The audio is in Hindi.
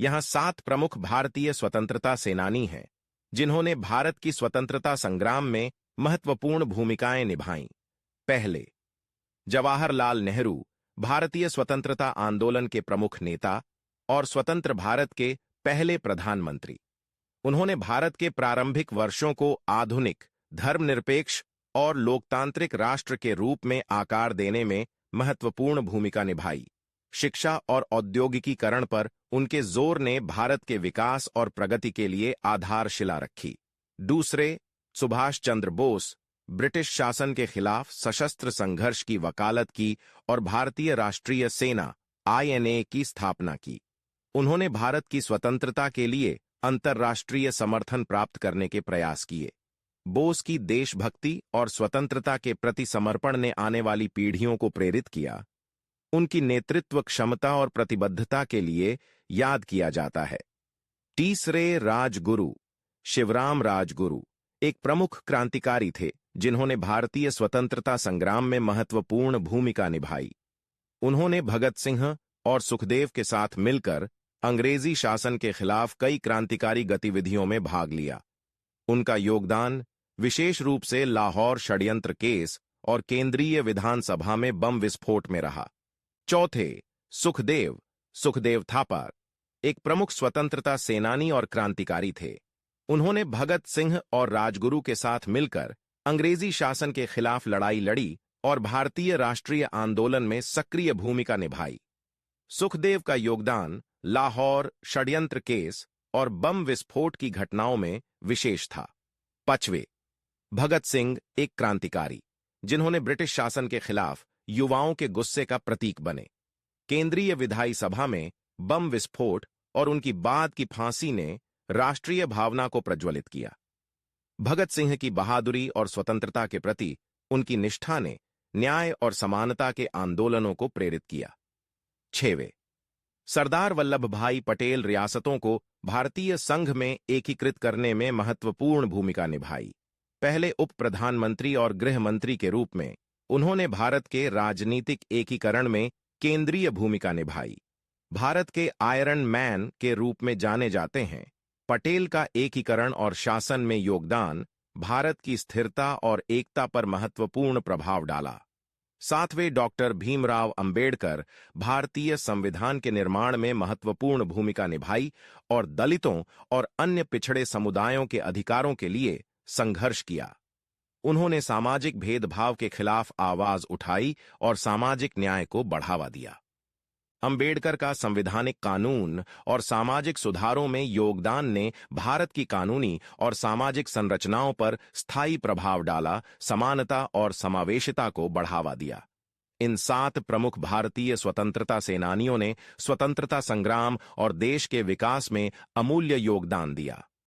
यहाँ 7 प्रमुख भारतीय स्वतंत्रता सेनानी हैं जिन्होंने भारत की स्वतंत्रता संग्राम में महत्वपूर्ण भूमिकाएं निभाईं। पहले, जवाहरलाल नेहरू, भारतीय स्वतंत्रता आंदोलन के प्रमुख नेता और स्वतंत्र भारत के पहले प्रधानमंत्री। उन्होंने भारत के प्रारंभिक वर्षों को आधुनिक, धर्मनिरपेक्ष और लोकतांत्रिक राष्ट्र के रूप में आकार देने में महत्वपूर्ण भूमिका निभाई। शिक्षा और औद्योगिकीकरण पर उनके जोर ने भारत के विकास और प्रगति के लिए आधारशिला रखी। दूसरे, सुभाष चंद्र बोस, ब्रिटिश शासन के खिलाफ सशस्त्र संघर्ष की वकालत की और भारतीय राष्ट्रीय सेना (INA) की स्थापना की। उन्होंने भारत की स्वतंत्रता के लिए अंतर्राष्ट्रीय समर्थन प्राप्त करने के प्रयास किए। बोस की देशभक्ति और स्वतंत्रता के प्रति समर्पण ने आने वाली पीढ़ियों को प्रेरित किया। उनकी नेतृत्व क्षमता और प्रतिबद्धता के लिए याद किया जाता है। तीसरे, राजगुरु, शिवराम राजगुरु एक प्रमुख क्रांतिकारी थे जिन्होंने भारतीय स्वतंत्रता संग्राम में महत्वपूर्ण भूमिका निभाई। उन्होंने भगत सिंह और सुखदेव के साथ मिलकर अंग्रेजी शासन के खिलाफ कई क्रांतिकारी गतिविधियों में भाग लिया। उनका योगदान विशेष रूप से लाहौर षड्यंत्र केस और केंद्रीय विधानसभा में बम विस्फोट में रहा। चौथे, सुखदेव, सुखदेव थापर एक प्रमुख स्वतंत्रता सेनानी और क्रांतिकारी थे। उन्होंने भगत सिंह और राजगुरु के साथ मिलकर अंग्रेजी शासन के खिलाफ लड़ाई लड़ी और भारतीय राष्ट्रीय आंदोलन में सक्रिय भूमिका निभाई। सुखदेव का योगदान लाहौर षड्यंत्र केस और बम विस्फोट की घटनाओं में विशेष था। पांचवें, भगत सिंह एक क्रांतिकारी जिन्होंने ब्रिटिश शासन के खिलाफ युवाओं के गुस्से का प्रतीक बने। केंद्रीय विधायी सभा में बम विस्फोट और उनकी बाद की फांसी ने राष्ट्रीय भावना को प्रज्वलित किया। भगत सिंह की बहादुरी और स्वतंत्रता के प्रति उनकी निष्ठा ने न्याय और समानता के आंदोलनों को प्रेरित किया। छठवें, सरदार वल्लभ भाई पटेल रियासतों को भारतीय संघ में एकीकृत करने में महत्वपूर्ण भूमिका निभाई। पहले उप प्रधानमंत्री और गृह मंत्री के रूप में उन्होंने भारत के राजनीतिक एकीकरण में केंद्रीय भूमिका निभाई। भारत के आयरन मैन के रूप में जाने जाते हैं। पटेल का एकीकरण और शासन में योगदान भारत की स्थिरता और एकता पर महत्वपूर्ण प्रभाव डाला। सातवें, डॉक्टर भीमराव अंबेडकर भारतीय संविधान के निर्माण में महत्वपूर्ण भूमिका निभाई और दलितों और अन्य पिछड़े समुदायों के अधिकारों के लिए संघर्ष किया। उन्होंने सामाजिक भेदभाव के खिलाफ आवाज उठाई और सामाजिक न्याय को बढ़ावा दिया। अंबेडकर का संवैधानिक कानून और सामाजिक सुधारों में योगदान ने भारत की कानूनी और सामाजिक संरचनाओं पर स्थायी प्रभाव डाला, समानता और समावेशिता को बढ़ावा दिया। इन 7 प्रमुख भारतीय स्वतंत्रता सेनानियों ने स्वतंत्रता संग्राम और देश के विकास में अमूल्य योगदान दिया।